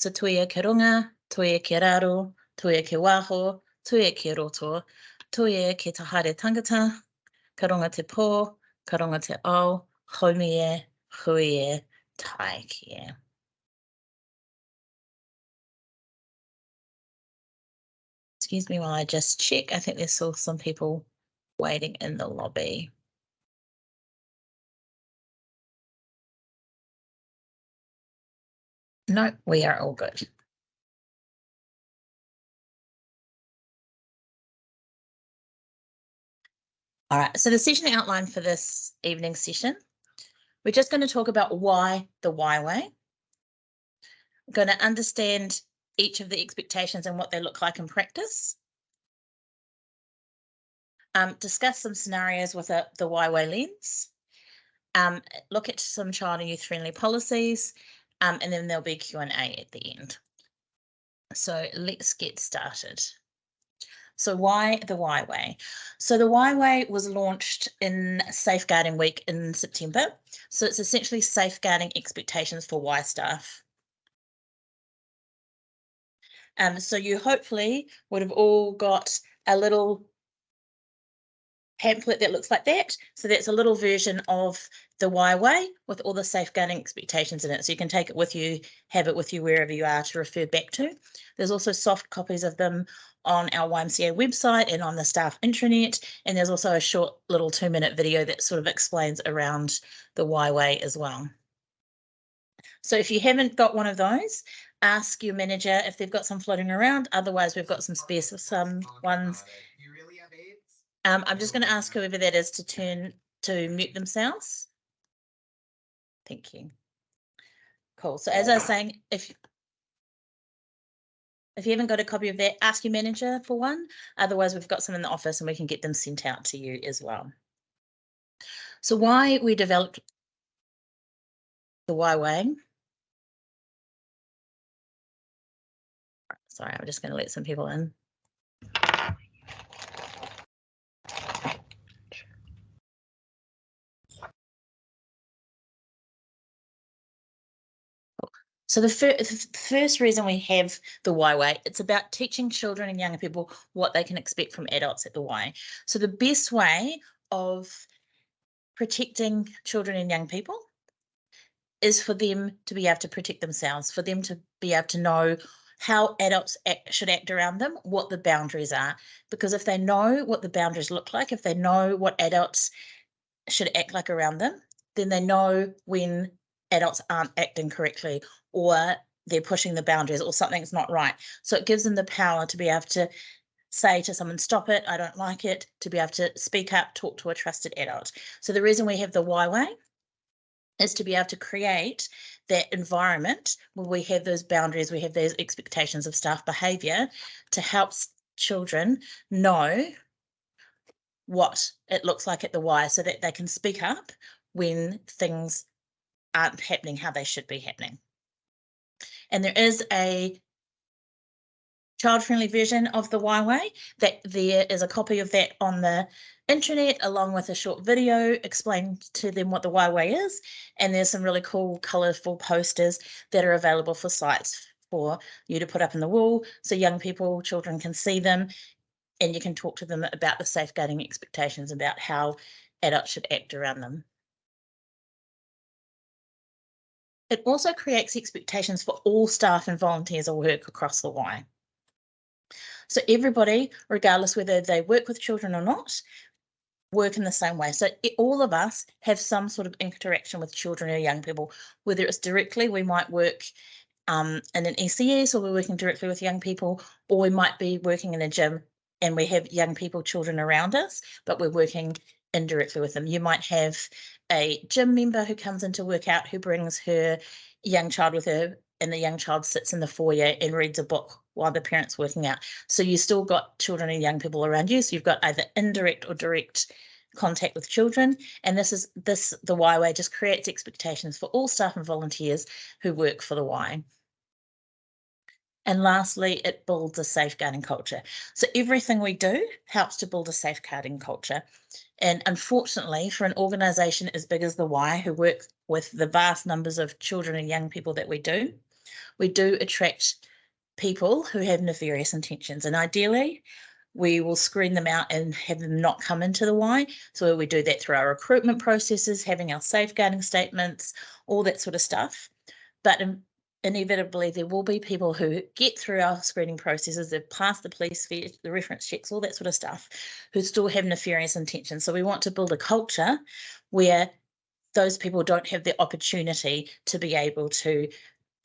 So tuia ke runga, tuia ke raro, tuia ke waho, tuia ke roto, tuia ke tahare tangata, ka runga te pō, ka runga te ao, haumi e, hui e, tai ki e. Excuse me while I just check. I think there's still some people waiting in the lobby. No, we are all good. All right, so the session outline for this evening session, we're just going to talk about why the why way. We're going to understand each of the expectations and what they look like in practice. Discuss some scenarios with the why way lens. Look at some child and youth friendly policies, and then there'll be Q&A at the end. So let's get started. So why the Why Way? So the Why Way was launched in Safeguarding Week in September. So it's essentially safeguarding expectations for Y staff. So you hopefully would have all got a little pamphlet that looks like that. So that's a little version of the Why Way with all the safeguarding expectations in it. So you can take it with you, have it with you wherever you are to refer back to. There's also soft copies of them on our YMCA website and on the staff intranet. And there's also a short little 2-minute video that sort of explains around the Why Way as well. So if you haven't got one of those, ask your manager if they've got some floating around. Otherwise, we've got some spares for some ones. You really have AIDS? I'm just going to ask whoever that is to mute themselves. Thank you. Cool. So as I was saying, if you haven't got a copy of that, ask your manager for one. Otherwise, we've got some in the office and we can get them sent out to you as well. So why we developed the Why Way. Sorry, I'm just going to let some people in. So the first reason we have the Why Way, it's about teaching children and young people what they can expect from adults at the Y. So the best way of protecting children and young people is for them to be able to protect themselves, for them to be able to know how adults should act around them, what the boundaries are. Because if they know what the boundaries look like, if they know what adults should act like around them, then they know when adults aren't acting correctly or they're pushing the boundaries or something's not right. So it gives them the power to be able to say to someone, stop it, I don't like it, to be able to speak up, talk to a trusted adult. So the reason we have the Why Way is to be able to create that environment where we have those boundaries, we have those expectations of staff behaviour to help children know what it looks like at the Y so that they can speak up when things aren't happening how they should be happening. And there is a child-friendly version of the Why Way. That there is a copy of that on the intranet along with a short video explaining to them what the Why Way is. And there's some really cool, colourful posters that are available for sites for you to put up in the wall so young people, children can see them and you can talk to them about the safeguarding expectations about how adults should act around them. It also creates expectations for all staff and volunteers who work across the Y. So everybody, regardless whether they work with children or not, work in the same way. So all of us have some sort of interaction with children or young people, whether it's directly, we might work in an ECS or we're working directly with young people, or we might be working in a gym and we have young people, children around us, but we're working indirectly with them. You might have a gym member who comes in to work out who brings her young child with her and the young child sits in the foyer and reads a book while the parent's working out. So you still got children and young people around you. So you've got either indirect or direct contact with children. And the Why Way just creates expectations for all staff and volunteers who work for the Y. And lastly, it builds a safeguarding culture. So everything we do helps to build a safeguarding culture. And unfortunately, for an organisation as big as the Y, who work with the vast numbers of children and young people that we do, we do attract people who have nefarious intentions, and ideally we will screen them out and have them not come into the Y. So we do that through our recruitment processes, having our safeguarding statements, all that sort of stuff. But inevitably there will be people who get through our screening processes, they've passed the police vet, the reference checks, all that sort of stuff, who still have nefarious intentions. So we want to build a culture where those people don't have the opportunity to be able to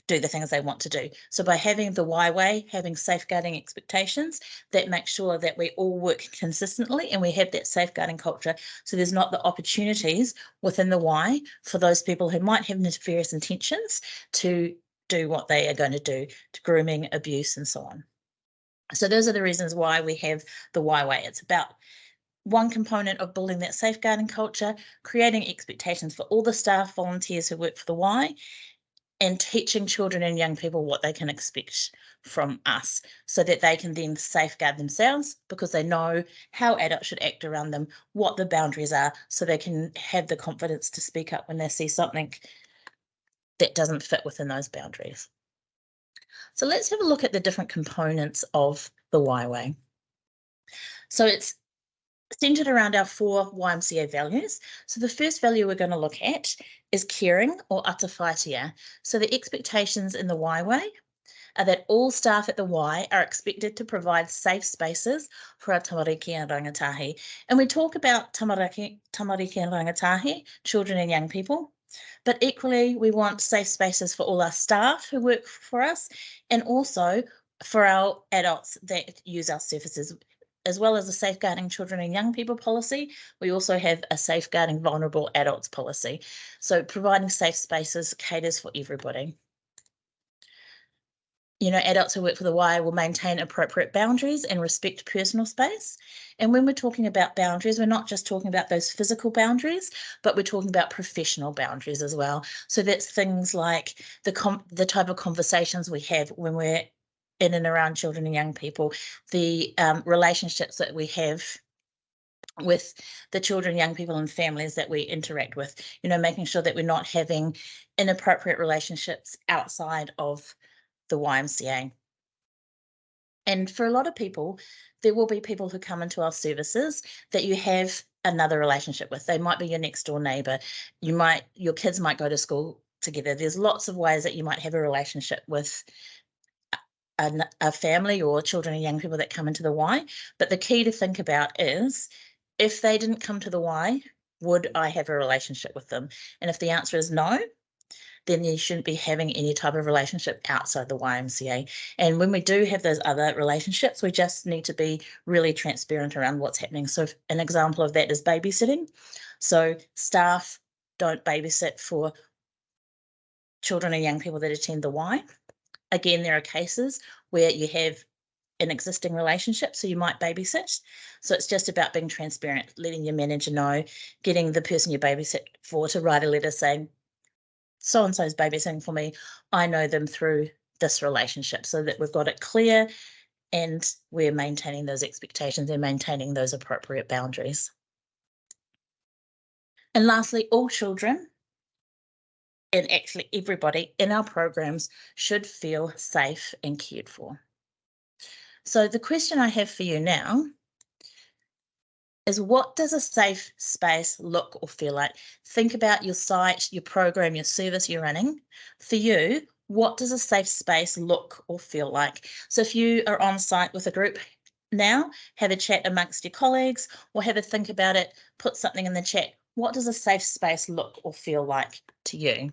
do the things they want to do. So by having the Y way, having safeguarding expectations, that makes sure that we all work consistently and we have that safeguarding culture. So there's not the opportunities within the Y for those people who might have nefarious intentions to do what they are going to do, to grooming, abuse, and so on. So those are the reasons why we have the Y way. It's about one component of building that safeguarding culture, creating expectations for all the staff, volunteers who work for the Y, and teaching children and young people what they can expect from us so that they can then safeguard themselves because they know how adults should act around them, what the boundaries are, so they can have the confidence to speak up when they see something that doesn't fit within those boundaries. So let's have a look at the different components of the Y way. So it's centered around our 4 YMCA values. So the first value we're going to look at is caring or atawhaitia. So the expectations in the Y way are that all staff at the Y are expected to provide safe spaces for our tamariki and rangatahi. And we talk about tamariki and rangatahi, children and young people, but equally we want safe spaces for all our staff who work for us and also for our adults that use our services. As well as a safeguarding children and young people policy, we also have a safeguarding vulnerable adults policy. So providing safe spaces caters for everybody. You know, adults who work for the Y will maintain appropriate boundaries and respect personal space. And when we're talking about boundaries, we're not just talking about those physical boundaries, but we're talking about professional boundaries as well. So that's things like the type of conversations we have when we're in and around children and young people, the relationships that we have with the children, young people and families that we interact with, you know, making sure that we're not having inappropriate relationships outside of the YMCA. And for a lot of people, there will be people who come into our services that you have another relationship with. They might be your next door neighbour. Your kids might go to school together. There's lots of ways that you might have a relationship with a family or children and young people that come into the Y. But the key to think about is, if they didn't come to the Y, would I have a relationship with them? And if the answer is no, then you shouldn't be having any type of relationship outside the YMCA. And when we do have those other relationships, we just need to be really transparent around what's happening. So an example of that is babysitting. So staff don't babysit for children and young people that attend the Y. Again, there are cases where you have an existing relationship, so you might babysit. So it's just about being transparent, letting your manager know, getting the person you babysit for to write a letter saying, so-and-so is babysitting for me. I know them through this relationship, so that we've got it clear and we're maintaining those expectations and maintaining those appropriate boundaries. And lastly, all children and actually everybody in our programs should feel safe and cared for. So the question I have for you now is, what does a safe space look or feel like? Think about your site, your program, your service you're running. For you, what does a safe space look or feel like? So if you are on site with a group now, have a chat amongst your colleagues or have a think about it, put something in the chat. What does a safe space look or feel like to you?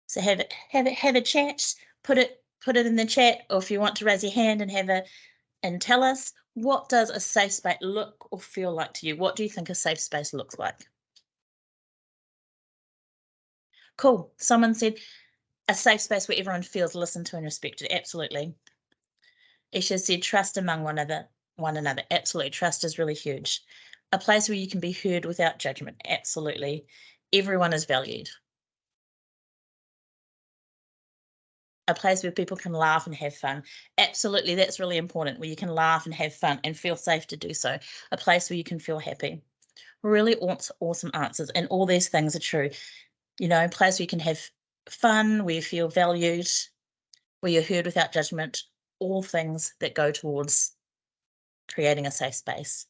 So have a chat, put it in the chat, or if you want to raise your hand and tell us, what does a safe space look or feel like to you? What do you think a safe space looks like? Cool. Someone said a safe space where everyone feels listened to and respected. Absolutely. Isha said trust among one another. Absolutely. Trust is really huge. A place where you can be heard without judgment. Absolutely. everyone is valued. A place where people can laugh and have fun. Absolutely, that's really important, where you can laugh and have fun and feel safe to do so. A place where you can feel happy. Really awesome answers, and all these things are true. A place where you can have fun, where you feel valued, where you're heard without judgment, all things that go towards creating a safe space.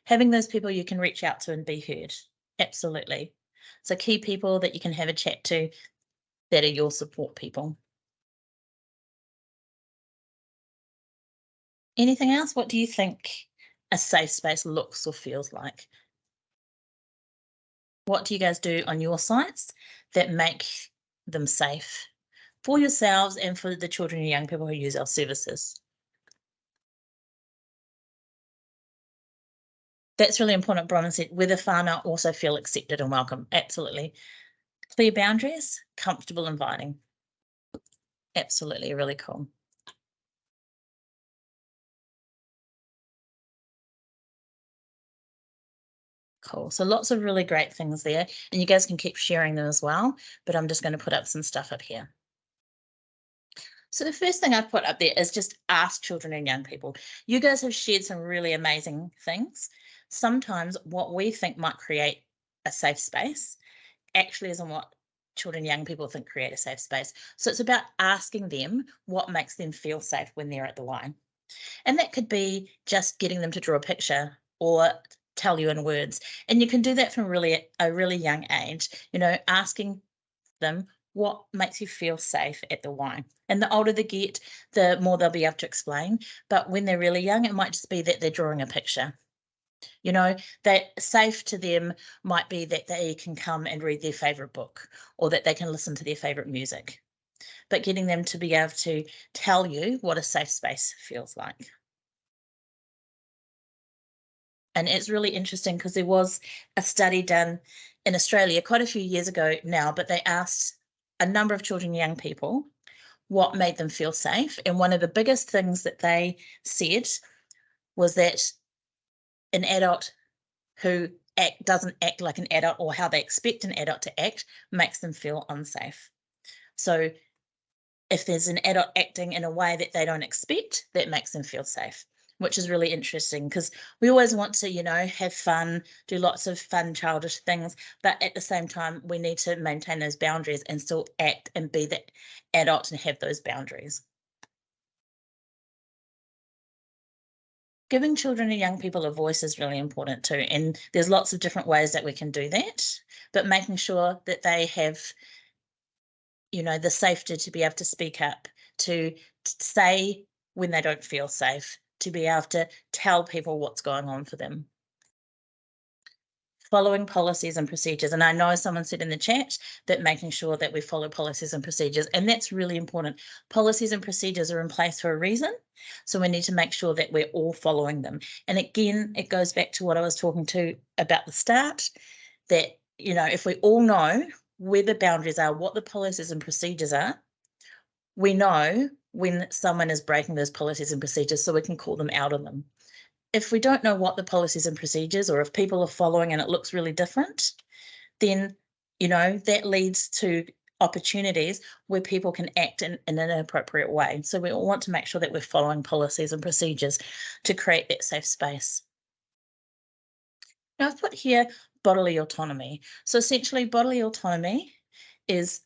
Having those people you can reach out to and be heard. Absolutely. So key people that you can have a chat to that are your support people. Anything else? What do you think a safe space looks or feels like? What do you guys do on your sites that make them safe for yourselves and for the children and young people who use our services? That's really important. Bronwyn said, whether whānau also feel accepted and welcome. Absolutely. Clear boundaries, comfortable, inviting. Absolutely, really cool. Cool. So lots of really great things there, and you guys can keep sharing them as well, but I'm just going to put up some stuff up here. So the first thing I've put up there is just ask children and young people. You guys have shared some really amazing things. Sometimes what we think might create a safe space actually isn't what children and young people think create a safe space. So it's about asking them what makes them feel safe when they're at the Y. And that could be just getting them to draw a picture or tell you in words. And you can do that from a really young age, asking them what makes you feel safe at the Y. And the older they get, the more they'll be able to explain. But when they're really young, it might just be that they're drawing a picture. That safe to them might be that they can come and read their favorite book or that they can listen to their favorite music. But getting them to be able to tell you what a safe space feels like. And it's really interesting because there was a study done in Australia quite a few years ago now, but they asked a number of children and young people what made them feel safe. And one of the biggest things that they said was that an adult who doesn't act like an adult or how they expect an adult to act makes them feel unsafe. So if there's an adult acting in a way that they don't expect, that makes them feel safe, which is really interesting because we always want to, have fun, do lots of fun childish things, but at the same time, we need to maintain those boundaries and still act and be that adult and have those boundaries. Giving children and young people a voice is really important too, and there's lots of different ways that we can do that, but making sure that they have the safety to be able to speak up, to say when they don't feel safe, to be able to tell people what's going on for them. Following policies and procedures. And I know someone said in the chat that making sure that we follow policies and procedures, and that's really important. Policies and procedures are in place for a reason. So we need to make sure that we're all following them. And again, it goes back to what I was talking to about the start, that, if we all know where the boundaries are, what the policies and procedures are, we know when someone is breaking those policies and procedures so we can call them out on them. If we don't know what the policies and procedures, or if people are following and it looks really different, then, that leads to opportunities where people can act in an inappropriate way. So we all want to make sure that we're following policies and procedures to create that safe space. Now I've put here bodily autonomy. So essentially bodily autonomy is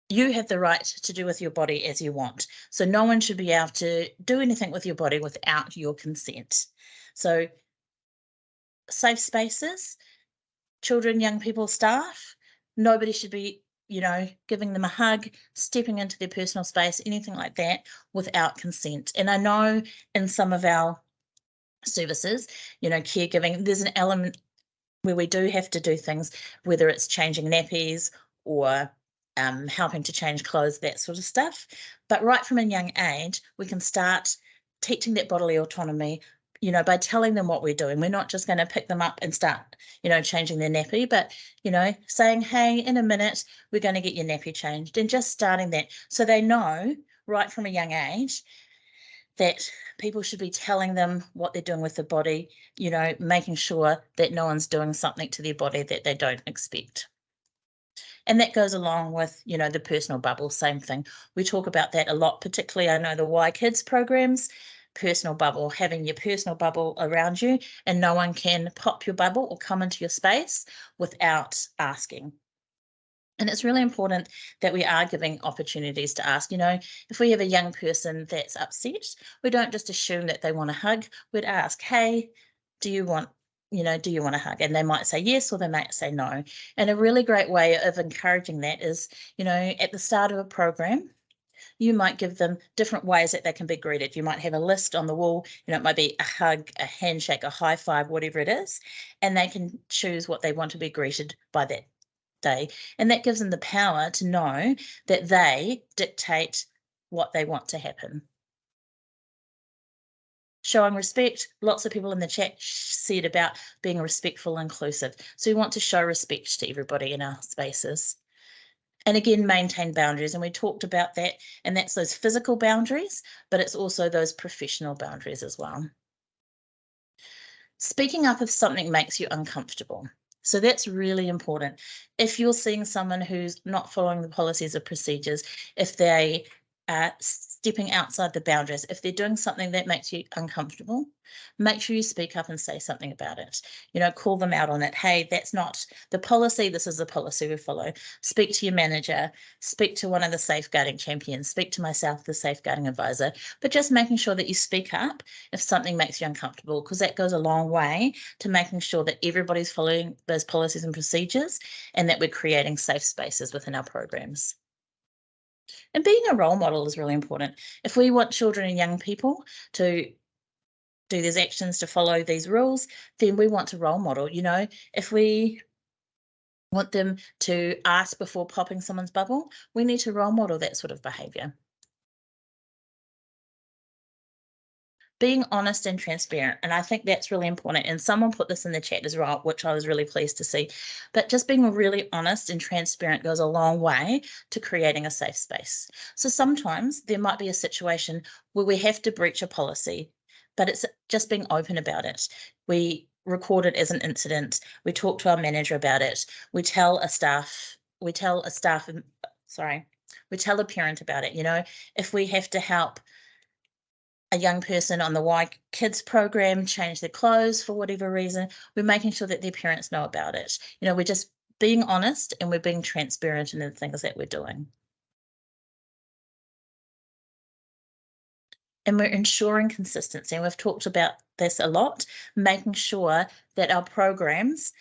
you have the right to do with your body as you want. So no one should be able to do anything with your body without your consent. So safe spaces, children, young people, staff, nobody should be, giving them a hug, stepping into their personal space, anything like that without consent. And I know in some of our services, caregiving, there's an element where we do have to do things, whether it's changing nappies or helping to change clothes, that sort of stuff. But right from a young age, we can start teaching that bodily autonomy, by telling them what we're doing. We're not just going to pick them up and start, changing their nappy, but, saying, hey, in a minute, we're going to get your nappy changed, and just starting that so they know right from a young age that people should be telling them what they're doing with the body, making sure that no one's doing something to their body that they don't expect. And that goes along with, the personal bubble, same thing. We talk about that a lot, particularly I know the Y Kids programs, personal bubble, having your personal bubble around you, and no one can pop your bubble or come into your space without asking. And it's really important that we are giving opportunities to ask. If we have a young person that's upset, we don't just assume that they want a hug. We'd ask, hey, do you want a hug? And they might say yes, or they might say no. And a really great way of encouraging that is, at the start of a program, you might give them different ways that they can be greeted. You might have a list on the wall, it might be a hug, a handshake, a high five, whatever it is, and they can choose what they want to be greeted by that day. And that gives them the power to know that they dictate what they want to happen. Showing respect, lots of people in the chat said about being respectful and inclusive. So we want to show respect to everybody in our spaces. And again, maintain boundaries. And we talked about that, and that's those physical boundaries, but it's also those professional boundaries as well. Speaking up if something makes you uncomfortable. So that's really important. If you're seeing someone who's not following the policies or procedures, if they are stepping outside the boundaries, if they're doing something that makes you uncomfortable, make sure you speak up and say something about it. Call them out on it. Hey, that's not the policy. This is the policy we follow. Speak to your manager, speak to one of the safeguarding champions, speak to myself, the safeguarding advisor, but just making sure that you speak up if something makes you uncomfortable, because that goes a long way to making sure that everybody's following those policies and procedures and that we're creating safe spaces within our programs. And being a role model is really important. If we want children and young people to do these actions, to follow these rules, then we want to role model. If we want them to ask before popping someone's bubble, we need to role model that sort of behaviour. Being honest and transparent. And I think that's really important. And someone put this in the chat as well, which I was really pleased to see. But just being really honest and transparent goes a long way to creating a safe space. So sometimes there might be a situation where we have to breach a policy, but it's just being open about it. We record it as an incident. We talk to our manager about it. We tell a parent about it. If we have to help a young person on the Y Kids program change their clothes for whatever reason, we're making sure that their parents know about it. We're just being honest and we're being transparent in the things that we're doing. And we're ensuring consistency. And we've talked about this a lot, making sure that our programs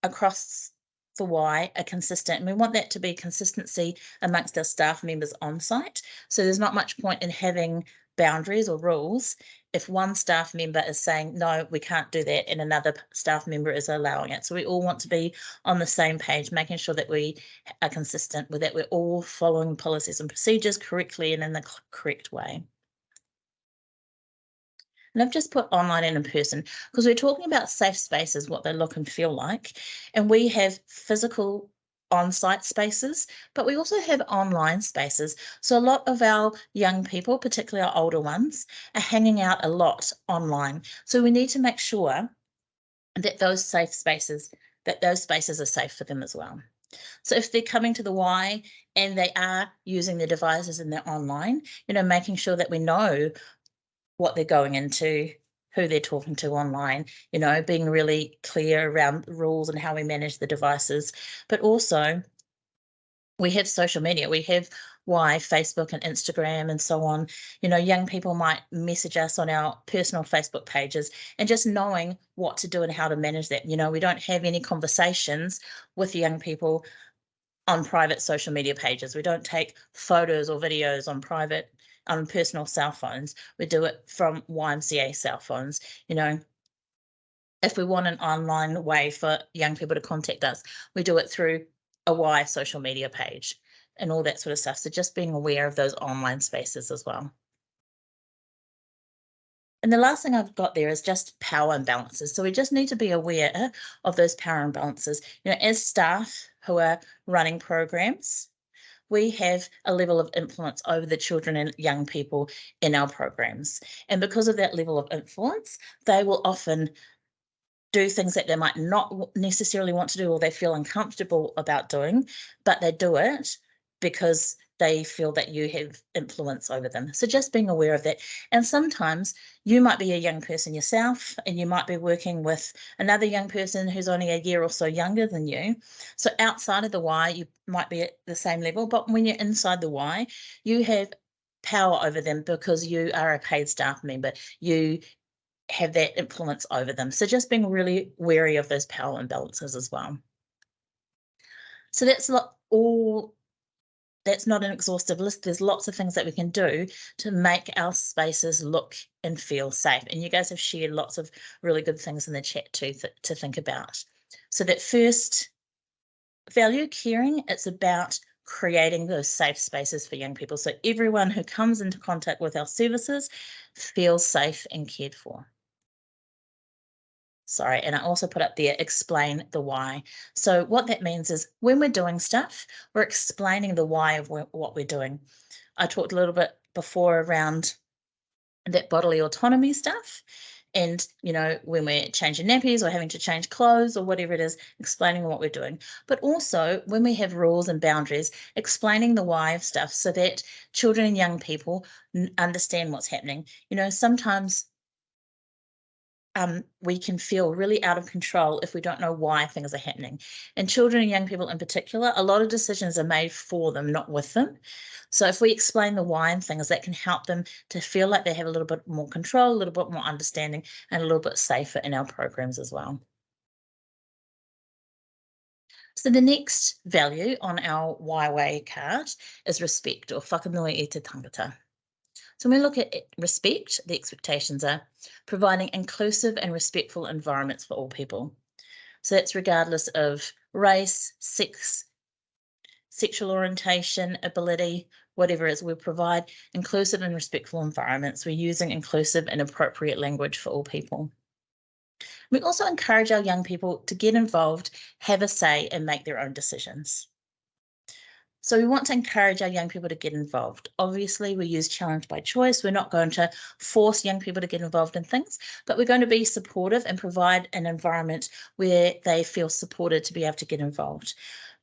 across the Y are consistent. And we want that to be consistency amongst our staff members on site. So there's not much point in having boundaries or rules if one staff member is saying, no, we can't do that, and another staff member is allowing it. So we all want to be on the same page, making sure that we are consistent with that. We're all following policies and procedures correctly and in the correct way. And I've just put online and in person because we're talking about safe spaces, what they look and feel like. And we have physical on-site spaces, but we also have online spaces. So a lot of our young people, particularly our older ones, are hanging out a lot online. So we need to make sure that those spaces are safe for them as well. So if they're coming to the Y and they are using their devices and they're online, making sure that we know what they're going into, who they're talking to online, being really clear around rules and how we manage the devices. But also, we have social media. We have Facebook and Instagram and so on. Young people might message us on our personal Facebook pages, and just knowing what to do and how to manage that. We don't have any conversations with young people on private social media pages. We don't take photos or videos on personal cell phones. We do it from YMCA cell phones. If we want an online way for young people to contact us, we do it through a Y social media page and all that sort of stuff. So just being aware of those online spaces as well. And the last thing I've got there is just power imbalances. So we just need to be aware of those power imbalances. As staff who are running programs, we have a level of influence over the children and young people in our programs. And because of that level of influence, they will often do things that they might not necessarily want to do or they feel uncomfortable about doing, but they do it because they feel that you have influence over them. So just being aware of that. And sometimes you might be a young person yourself and you might be working with another young person who's only a year or so younger than you. So outside of the Y, you might be at the same level, but when you're inside the Y, you have power over them because you are a paid staff member. You have that influence over them. So just being really wary of those power imbalances as well. So that's all. That's not an exhaustive list. There's lots of things that we can do to make our spaces look and feel safe. And you guys have shared lots of really good things in the chat too to think about. So that first value, caring, it's about creating those safe spaces for young people. So everyone who comes into contact with our services feels safe and cared for. Sorry, and I also put up there, explain the why. So what that means is when we're doing stuff, we're explaining the why of what we're doing. I talked a little bit before around that bodily autonomy stuff. And, when we're changing nappies or having to change clothes or whatever it is, explaining what we're doing. But also when we have rules and boundaries, explaining the why of stuff so that children and young people understand what's happening. Sometimes we can feel really out of control if we don't know why things are happening. And children and young people in particular, a lot of decisions are made for them, not with them. So if we explain the why and things, that can help them to feel like they have a little bit more control, a little bit more understanding, and a little bit safer in our programs as well. So the next value on our why way card is respect, or whakanui i te tangata. So when we look at respect, the expectations are providing inclusive and respectful environments for all people. So that's regardless of race, sex, sexual orientation, ability, whatever it is. We provide inclusive and respectful environments. We're using inclusive and appropriate language for all people. We also encourage our young people to get involved, have a say, and make their own decisions. So we want to encourage our young people to get involved. Obviously, we use challenge by choice. We're not going to force young people to get involved in things, but we're going to be supportive and provide an environment where they feel supported to be able to get involved.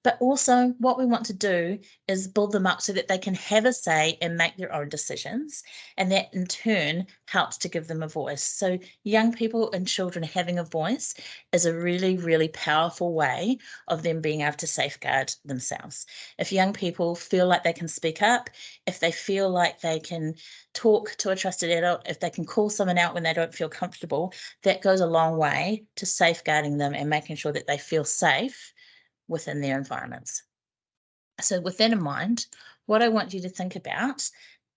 But also what we want to do is build them up so that they can have a say and make their own decisions. And that in turn helps to give them a voice. So young people and children having a voice is a really, really powerful way of them being able to safeguard themselves. If young people feel like they can speak up, if they feel like they can talk to a trusted adult, if they can call someone out when they don't feel comfortable, that goes a long way to safeguarding them and making sure that they feel safe within their environments. So with that in mind, what I want you to think about,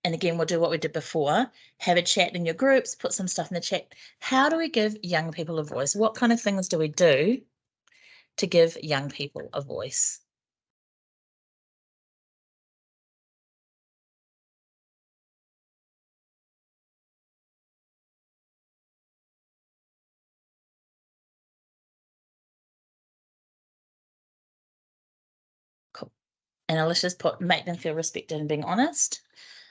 and again, we'll do what we did before, have a chat in your groups, put some stuff in the chat. How do we give young people a voice? What kind of things do we do to give young people a voice? Cool. And Alicia's put, make them feel respected and being honest.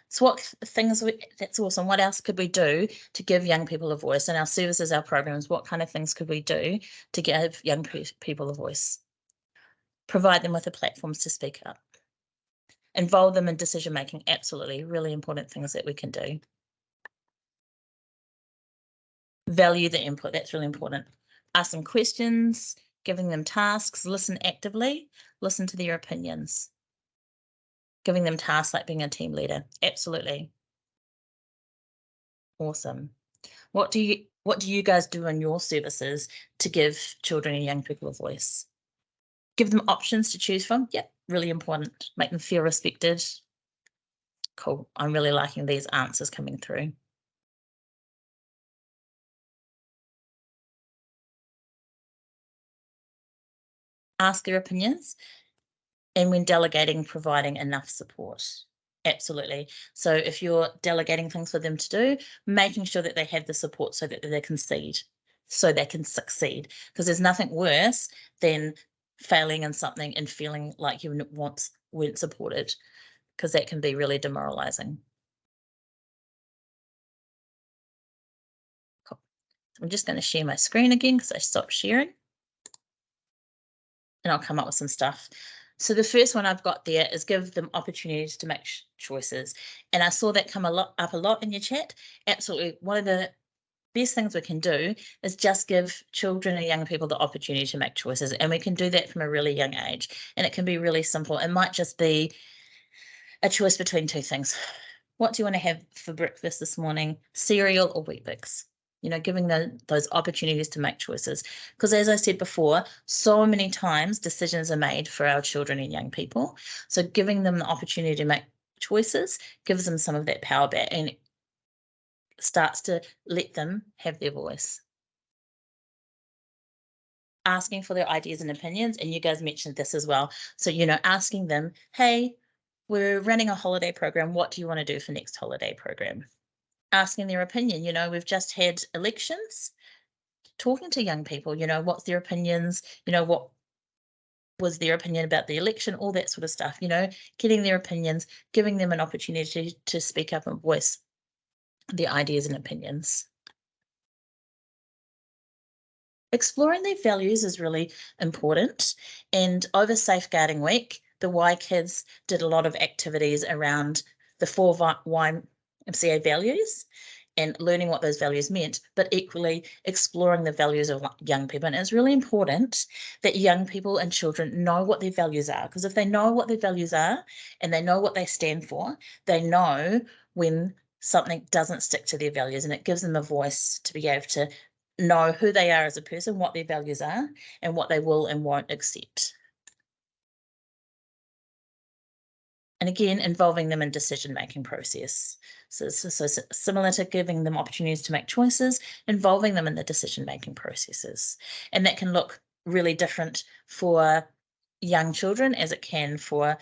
So what things, that's awesome. What else could we do to give young people a voice in our services, our programs? What kind of things could we do to give young people a voice? Provide them with the platforms to speak up. Involve them in decision making. Absolutely. Really important things that we can do. Value the input. That's really important. Ask them questions, giving them tasks, listen actively, listen to their opinions. Giving them tasks like being a team leader. Absolutely. Awesome. What do you guys do in your services to give children and young people a voice? Give them options to choose from. Yep, really important. Make them feel respected. Cool. I'm really liking these answers coming through. Ask their opinions, and when delegating, providing enough support. Absolutely. So if you're delegating things for them to do, making sure that they have the support so that they can succeed, because there's nothing worse than failing in something and feeling like you weren't supported, because that can be really demoralizing. Cool. I'm just going to share my screen again because I stopped sharing. And I'll come up with some stuff. So the first one I've got there is give them opportunities to make choices. And I saw that come up a lot in your chat. Absolutely. One of the best things we can do is just give children and young people the opportunity to make choices. And we can do that from a really young age. And it can be really simple. It might just be a choice between two things. What do you want to have for breakfast this morning? Cereal or Weet-Bix? Giving those opportunities to make choices. Because as I said before, so many times decisions are made for our children and young people. So giving them the opportunity to make choices gives them some of that power back and starts to let them have their voice. Asking for their ideas and opinions, and you guys mentioned this as well. So, asking them, hey, we're running a holiday program. What do you want to do for next holiday program? Asking their opinion. We've just had elections. Talking to young people, what's their opinions, what was their opinion about the election, all that sort of stuff, getting their opinions, giving them an opportunity to speak up and voice their ideas and opinions. Exploring their values is really important. And over Safeguarding Week, the Y Kids did a lot of activities around the 4 YMCA values and learning what those values meant, but equally exploring the values of young people. And it's really important that young people and children know what their values are, because if they know what their values are and they know what they stand for, they know when something doesn't stick to their values, and it gives them a voice to be able to know who they are as a person, what their values are, and what they will and won't accept. And again, involving them in decision-making process. So similar to giving them opportunities to make choices, involving them in the decision-making processes. And that can look really different for young children as it can for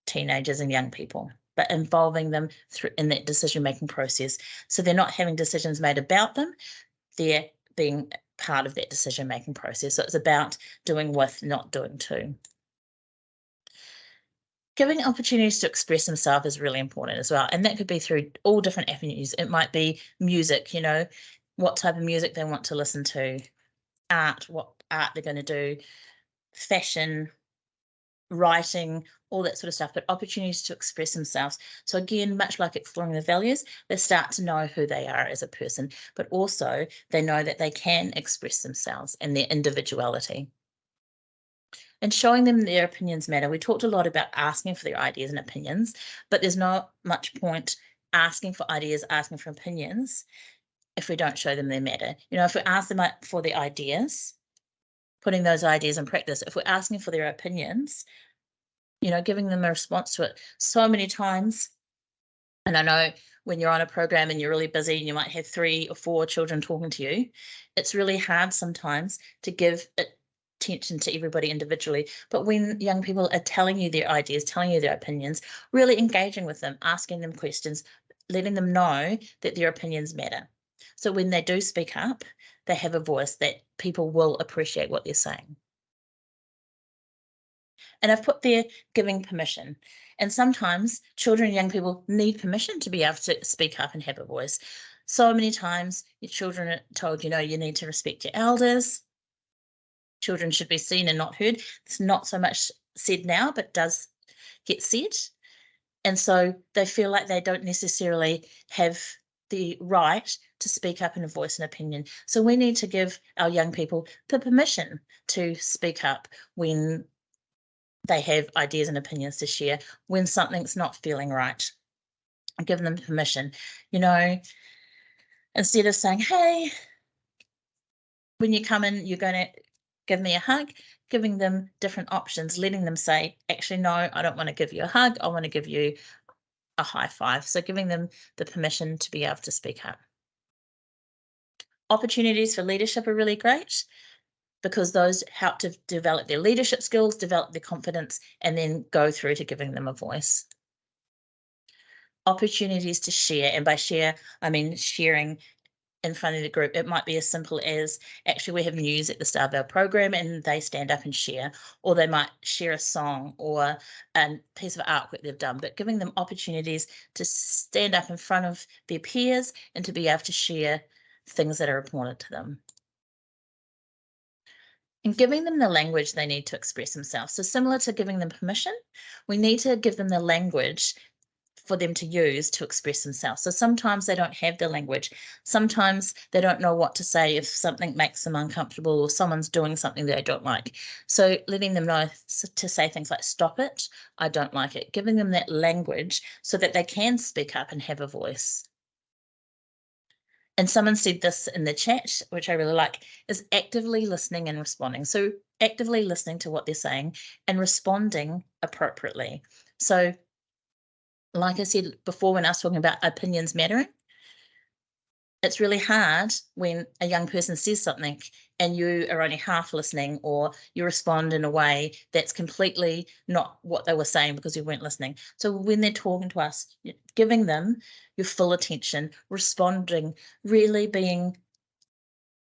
teenagers and young people, but involving them in that decision-making process. So they're not having decisions made about them, they're being part of that decision-making process. So it's about doing with, not doing to. Giving opportunities to express themselves is really important as well. And that could be through all different avenues. It might be music, what type of music they want to listen to, art, what art they're going to do, fashion, writing, all that sort of stuff, but opportunities to express themselves. So again, much like exploring the values, they start to know who they are as a person, but also they know that they can express themselves and their individuality. And showing them their opinions matter. We talked a lot about asking for their ideas and opinions, but there's not much point asking for ideas, asking for opinions, if we don't show them they matter. If we ask them for their ideas, putting those ideas in practice, if we're asking for their opinions, giving them a response to it. So many times, and I know when you're on a program and you're really busy and you might have 3 or 4 children talking to you, it's really hard sometimes to give attention to everybody individually. But when young people are telling you their ideas, telling you their opinions, really engaging with them, asking them questions, letting them know that their opinions matter. So when they do speak up, they have a voice that people will appreciate what they're saying. And I've put there giving permission. And sometimes children and young people need permission to be able to speak up and have a voice. So many times your children are told, you need to respect your elders. Children should be seen and not heard. It's not so much said now, but does get said. And so they feel like they don't necessarily have the right to speak up and voice an opinion. So we need to give our young people the permission to speak up when they have ideas and opinions to share, when something's not feeling right. Give them permission. Instead of saying, hey, when you come in, you're going to give me a hug, giving them different options, letting them say, actually, no, I don't want to give you a hug. I want to give you a high five. So giving them the permission to be able to speak up. Opportunities for leadership are really great, because those help to develop their leadership skills, develop their confidence, and then go through to giving them a voice. Opportunities to share, and by share, I mean sharing in front of the group. It might be as simple as, actually, we have news at the start of our program and they stand up and share, or they might share a song or a piece of artwork they've done, but giving them opportunities to stand up in front of their peers and to be able to share things that are important to them. And giving them the language they need to express themselves. So similar to giving them permission, we need to give them the language for them to use to express themselves. So sometimes they don't have the language. Sometimes they don't know what to say if something makes them uncomfortable or someone's doing something they don't like. So letting them know to say things like, stop it, I don't like it, giving them that language so that they can speak up and have a voice. And someone said this in the chat, which I really like, is actively listening and responding. So actively listening to what they're saying and responding appropriately. So like I said before, when I was talking about opinions mattering, it's really hard when a young person says something and you are only half listening, or you respond in a way that's completely not what they were saying because you weren't listening. So when they're talking to us, giving them your full attention, responding, really being,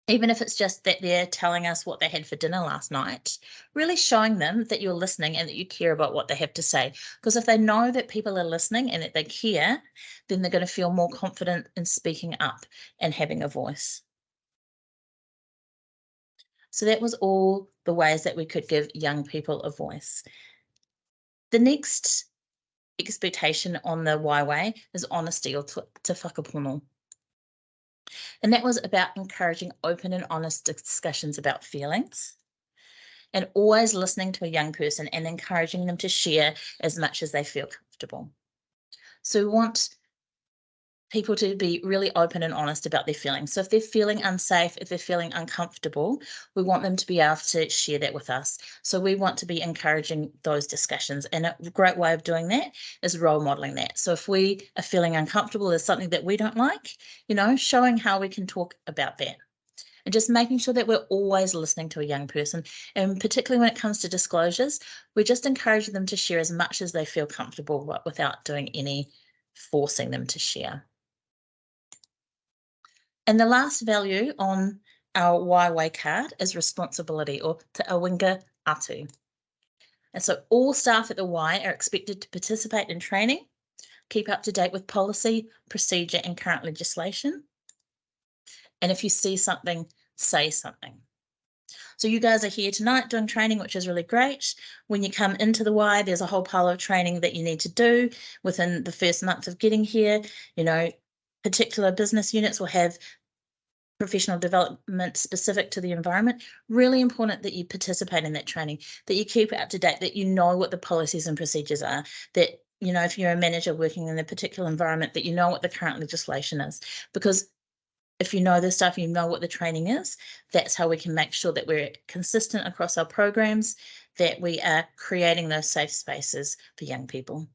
even if it's just that they're telling us what they had for dinner last night, really showing them that you're listening and that you care about what they have to say. Because if they know that people are listening and that they care, then they're going to feel more confident in speaking up and having a voice. So that was all the ways that we could give young people a voice. The next expectation on the why way is honesty, or te whakapono. And that was about encouraging open and honest discussions about feelings, and always listening to a young person and encouraging them to share as much as they feel comfortable. So we want people to be really open and honest about their feelings. So if they're feeling unsafe, if they're feeling uncomfortable, we want them to be able to share that with us. So we want to be encouraging those discussions. And a great way of doing that is role modeling that. So if we are feeling uncomfortable, there's something that we don't like, showing how we can talk about that. And just making sure that we're always listening to a young person. And particularly when it comes to disclosures, we're just encouraging them to share as much as they feel comfortable, but without doing any forcing them to share. And the last value on our Waiwai card is responsibility, or te awinga atu. And so all staff at the Y are expected to participate in training, keep up to date with policy, procedure, and current legislation. And if you see something, say something. So you guys are here tonight doing training, which is really great. When you come into the Y, there's a whole pile of training that you need to do within the first month of getting here. Particular business units will have professional development specific to the environment. Really important that you participate in that training, that you keep it up to date, that you know what the policies and procedures are, that if you're a manager working in a particular environment, that you know what the current legislation is. Because if you know this stuff, you know what the training is, that's how we can make sure that we're consistent across our programs, that we are creating those safe spaces for young people.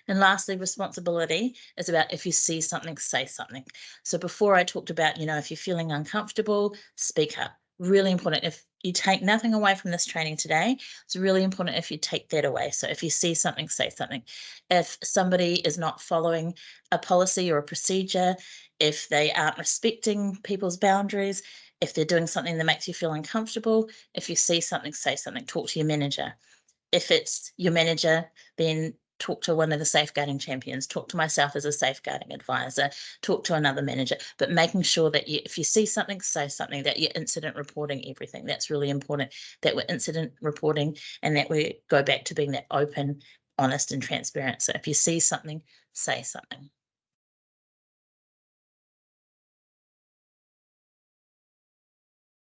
And lastly, responsibility is about, if you see something, say something. So before I talked about, if you're feeling uncomfortable, speak up. Really important. If you take nothing away from this training today, it's really important if you take that away. So if you see something, say something. If somebody is not following a policy or a procedure, if they aren't respecting people's boundaries, if they're doing something that makes you feel uncomfortable, if you see something, say something. Talk to your manager. If it's your manager, then talk to one of the safeguarding champions, talk to myself as a safeguarding advisor, talk to another manager, but making sure that if you see something, say something, that you're incident reporting everything. That's really important, that we're incident reporting and that we go back to being that open, honest and transparent. So if you see something, say something.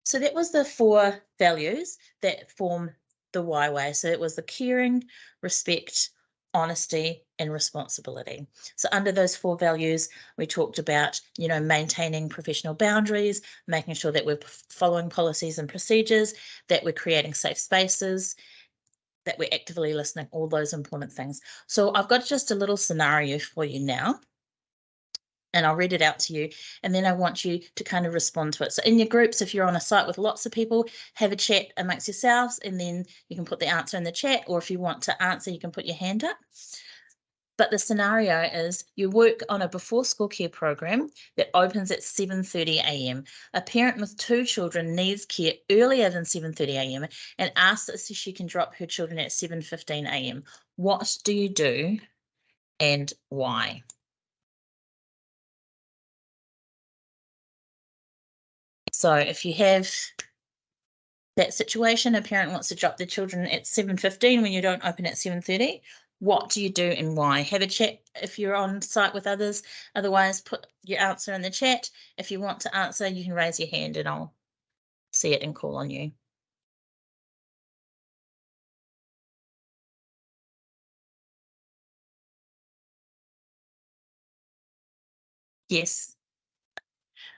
So that was the 4 values that form the why way. So it was the caring, respect, honesty, and responsibility. So under those 4 values, we talked about, maintaining professional boundaries, making sure that we're following policies and procedures, that we're creating safe spaces, that we're actively listening, all those important things. So I've got just a little scenario for you now, and I'll read it out to you, and then I want you to kind of respond to it. So in your groups, if you're on a site with lots of people, have a chat amongst yourselves, and then you can put the answer in the chat, or if you want to answer, you can put your hand up. But the scenario is you work on a before school care program that opens at 7:30 a.m. A parent with 2 children needs care earlier than 7:30 a.m. and asks that she can drop her children at 7:15 a.m. What do you do and why? So if you have that situation, a parent wants to drop their children at 7:15 when you don't open at 7:30, what do you do and why? Have a chat if you're on site with others. Otherwise, put your answer in the chat. If you want to answer, you can raise your hand and I'll see it and call on you. Yes,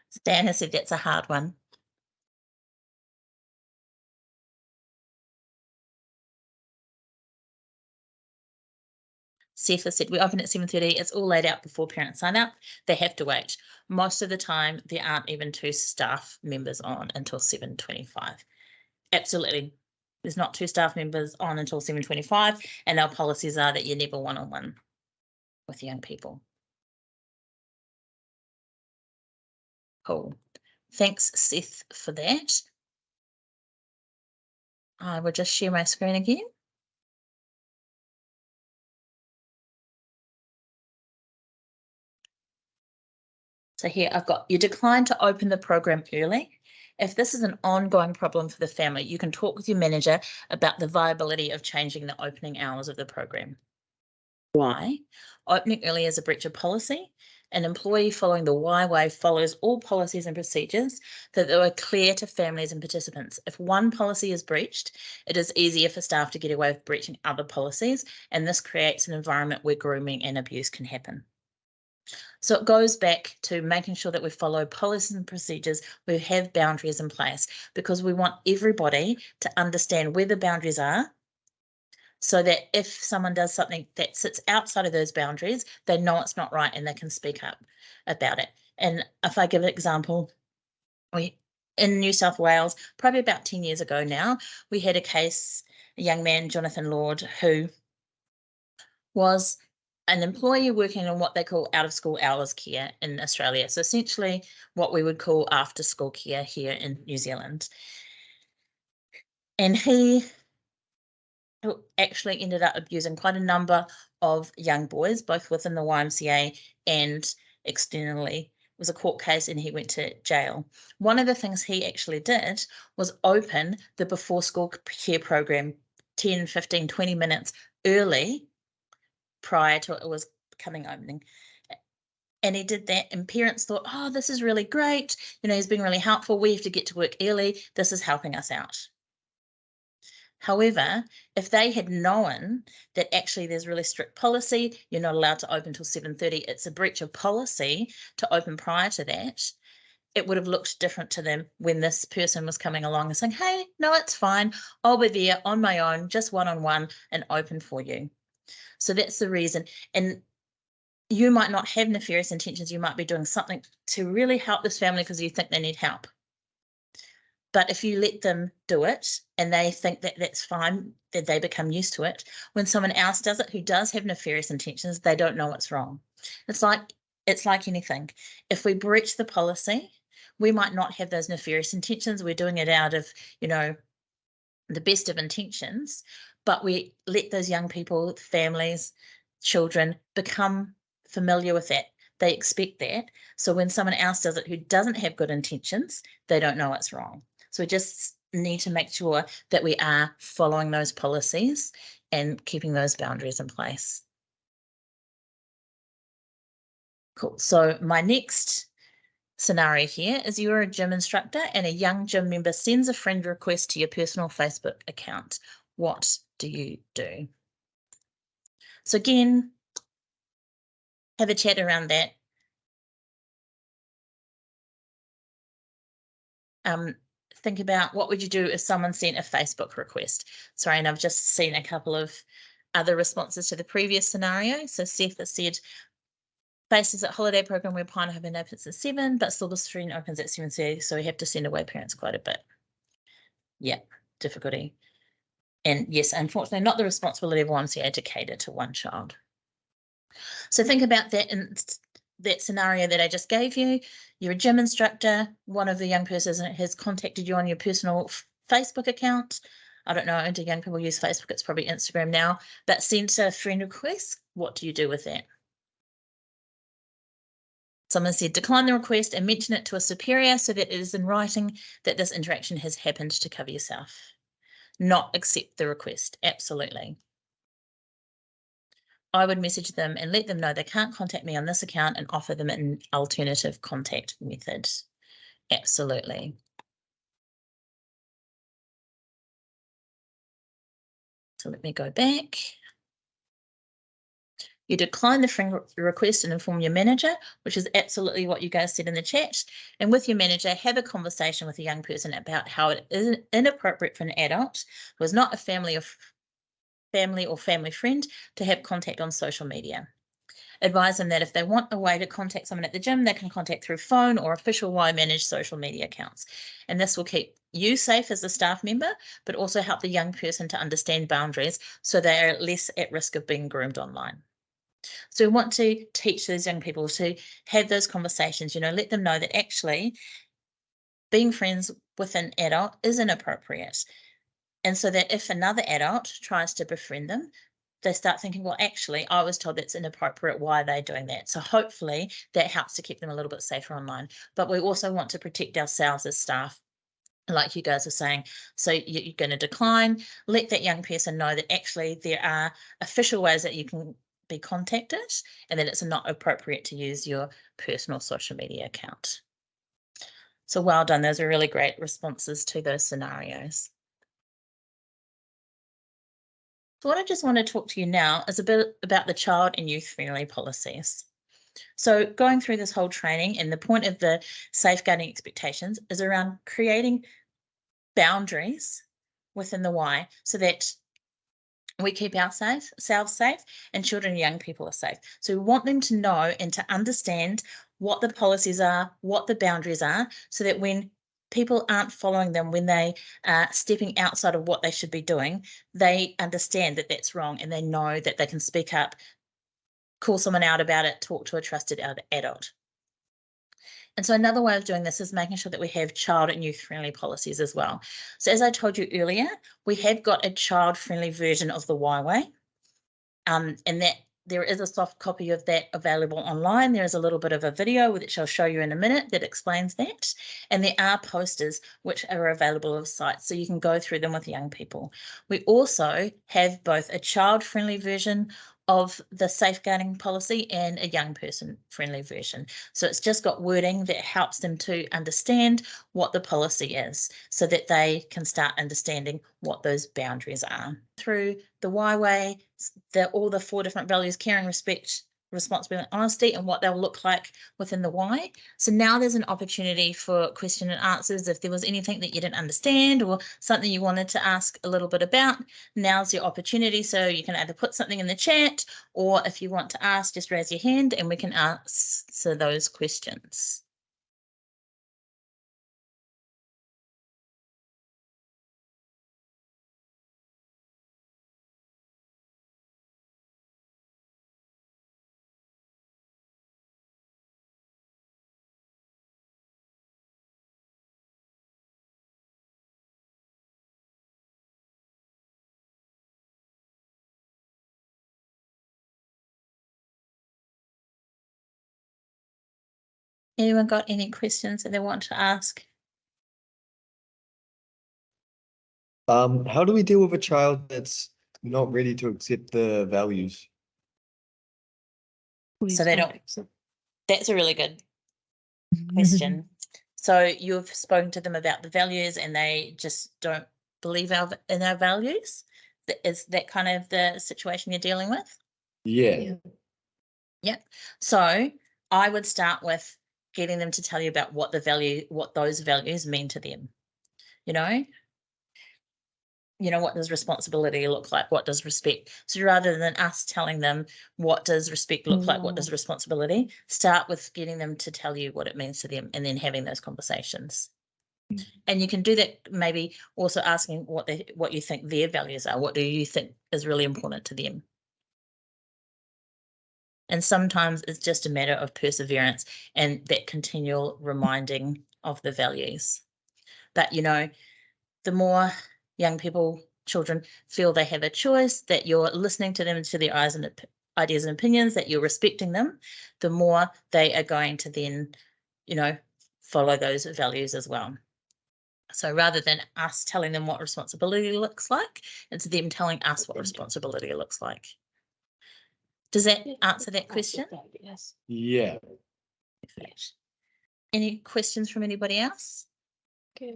Stan has said that's a hard one. Seth has said we open at 7:30. It's all laid out before parents sign up. They have to wait. Most of the time, there aren't even 2 staff members on until 7:25. Absolutely. There's not 2 staff members on until 7:25, and our policies are that you're never one-on-one with young people. Cool. Thanks, Seth, for that. I will just share my screen again. So here I've got, you decline to open the program early. If this is an ongoing problem for the family, you can talk with your manager about the viability of changing the opening hours of the program. Why? Opening early is a breach of policy. An employee following the Y way follows all policies and procedures that are clear to families and participants. If one policy is breached, it is easier for staff to get away with breaching other policies, and this creates an environment where grooming and abuse can happen. So it goes back to making sure that we follow policies and procedures, we have boundaries in place, because we want everybody to understand where the boundaries are, so that if someone does something that sits outside of those boundaries, they know it's not right and they can speak up about it. And if I give an example, in New South Wales, probably about 10 years ago now, we had a case, a young man, Jonathan Lord, who was an employee working in what they call out of school hours care in Australia. So essentially what we would call after school care here in New Zealand. And he actually ended up abusing quite a number of young boys, both within the YMCA and externally. It was a court case and he went to jail. One of the things he actually did was open the before school care program 10, 15, 20 minutes early prior to it was coming opening. And he did that, and parents thought, oh, this is really great. You know, he's being really helpful. We have to get to work early. This is helping us out. However, if they had known that actually there's really strict policy, you're not allowed to open till 7:30, it's a breach of policy to open prior to that, it would have looked different to them when this person was coming along and saying, hey, no, it's fine. I'll be there on my own, just one-on-one and open for you. So that's the reason. And you might not have nefarious intentions. You might be doing something to really help this family because you think they need help. But if you let them do it and they think that that's fine, that they become used to it, when someone else does it who does have nefarious intentions, they don't know what's wrong. It's like anything. If we breach the policy, we might not have those nefarious intentions. We're doing it out of, you know, the best of intentions, but we let those young people, families, children become familiar with that. They expect that. So when someone else does it who doesn't have good intentions, they don't know it's wrong. So we just need to make sure that we are following those policies and keeping those boundaries in place. Cool. So my next scenario here is you're a gym instructor and a young gym member sends a friend request to your personal Facebook account. What do you do? So again, have a chat around that. Think about what would you do if someone sent a Facebook request. Sorry, and I've just seen a couple of other responses to the previous scenario. So Seth has said, bases at holiday program where Pine Haven opens at 7, but still the stream opens at 7:30, so we have to send away parents quite a bit. Yeah, difficulty. And yes, unfortunately, not the responsibility of YMCA to cater to one child. So think about that in that scenario that I just gave you. You're a gym instructor. One of the young persons has contacted you on your personal Facebook account. I don't know, do young people use Facebook? It's probably Instagram now, but sent a friend request. What do you do with that? Someone said, decline the request and mention it to a superior so that it is in writing that this interaction has happened to cover yourself. Not accept the request. Absolutely. I would message them and let them know they can't contact me on this account and offer them an alternative contact method. Absolutely. So let me go back. You decline the friend request and inform your manager, which is absolutely what you guys said in the chat. And with your manager, have a conversation with a young person about how it is inappropriate for an adult who is not a family or family friend to have contact on social media. Advise them that if they want a way to contact someone at the gym, they can contact through phone or official Y managed social media accounts. And this will keep you safe as a staff member, but also help the young person to understand boundaries so they are less at risk of being groomed online. So we want to teach those young people to have those conversations, let them know that actually being friends with an adult is inappropriate. And so that if another adult tries to befriend them, they start thinking, well, actually, I was told that's inappropriate. Why are they doing that? So hopefully that helps to keep them a little bit safer online. But we also want to protect ourselves as staff, like you guys are saying. So you're going to decline, let that young person know that actually there are official ways that you can be contacted and that it's not appropriate to use your personal social media account. So well done. Those are really great responses to those scenarios. So what I just want to talk to you now is a bit about the child and youth friendly policies. So going through this whole training, and the point of the safeguarding expectations is around creating boundaries within the Y so that we keep ourselves safe and children and young people are safe. So we want them to know and to understand what the policies are, what the boundaries are, so that when people aren't following them, when they are stepping outside of what they should be doing, they understand that that's wrong and they know that they can speak up, call someone out about it, talk to a trusted adult. And so another way of doing this is making sure that we have child and youth friendly policies as well. So as I told you earlier, we have got a child friendly version of the Y Way. And that there is a soft copy of that available online. There is a little bit of a video which I'll show you in a minute that explains that. And there are posters which are available of sites, so you can go through them with young people. We also have both a child-friendly version of the safeguarding policy and a young person friendly version. So it's just got wording that helps them to understand what the policy is so that they can start understanding what those boundaries are. Through the Y Way, all the 4 different values: caring, respect, responsibility, and honesty, and what they'll look like within the Y. So now there's an opportunity for question and answers. If there was anything that you didn't understand or something you wanted to ask a little bit about, now's your opportunity. So you can either put something in the chat, or if you want to ask, just raise your hand and we can answer those questions. Anyone got any questions that they want to ask? How do we deal with a child that's not ready to accept the values? So they don't. That's a really good question. So you've spoken to them about the values and they just don't believe in our values? Is that kind of the situation you're dealing with? Yeah. Yep. So I would start with getting them to tell you about what those values mean to them. What does responsibility look like? What does respect? So rather than us telling them what does respect look like, what does responsibility, start with getting them to tell you what it means to them and then having those conversations. And you can do that maybe also asking what you think their values are. What do you think is really important to them? And sometimes it's just a matter of perseverance and that continual reminding of the values. That, the more young people, children feel they have a choice, that you're listening to them into their eyes and ideas and opinions, that you're respecting them, the more they are going to then, follow those values as well. So rather than us telling them what responsibility looks like, it's them telling us what responsibility looks like. Does that answer that question? Yes. Yeah. Perfect. Any questions from anybody else? Okay.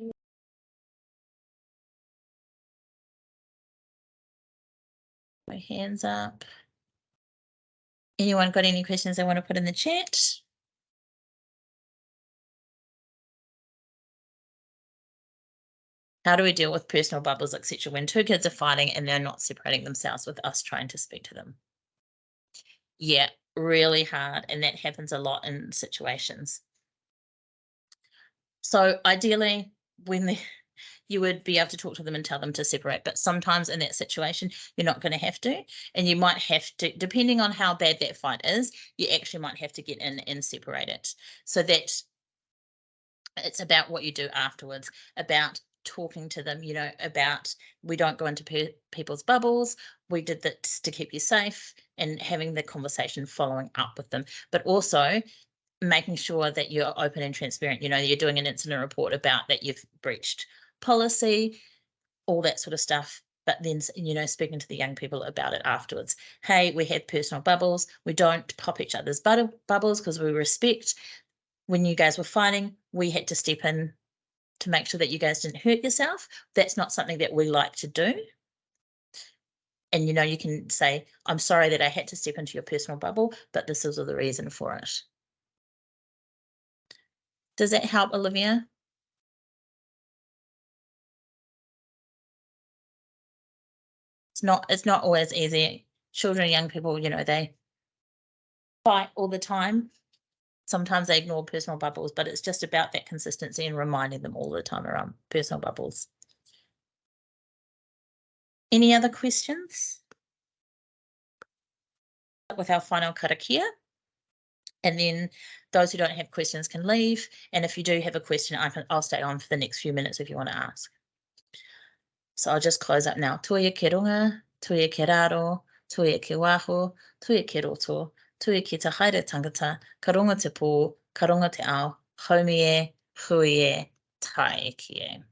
My hands up. Anyone got any questions they want to put in the chat? How do we deal with personal bubbles, etc., when two kids are fighting and they're not separating themselves with us trying to speak to them? Yeah, really hard. And that happens a lot in situations. So ideally, when you would be able to talk to them and tell them to separate, but sometimes in that situation, you're not going to have to, and you might have to, depending on how bad that fight is, you actually might have to get in and separate it. So that it's about what you do afterwards, about talking to them, about we don't go into people's bubbles. We did that to keep you safe, and having the conversation following up with them, but also making sure that you're open and transparent. You're doing an incident report about that you've breached policy, all that sort of stuff. But then, speaking to the young people about it afterwards. Hey, we have personal bubbles. We don't pop each other's bubbles because we respect. When you guys were fighting, we had to step in to make sure that you guys didn't hurt yourself. That's not something that we like to do. And, you can say, I'm sorry that I had to step into your personal bubble, but this is the reason for it. Does that help, Olivia? It's not always easy. Children and young people, they fight all the time. Sometimes they ignore personal bubbles, but it's just about that consistency and reminding them all the time around personal bubbles. Any other questions? With our final karakia. And then those who don't have questions can leave. And if you do have a question, I'll stay on for the next few minutes if you want to ask. So I'll just close up now. Tuia ke runga, tuia ke raro, tuia ke waho, tuia ke roto, tuia ki te haere tangata, ka runga te pō, ka runga te ao, haumie, hui e, tae ki e.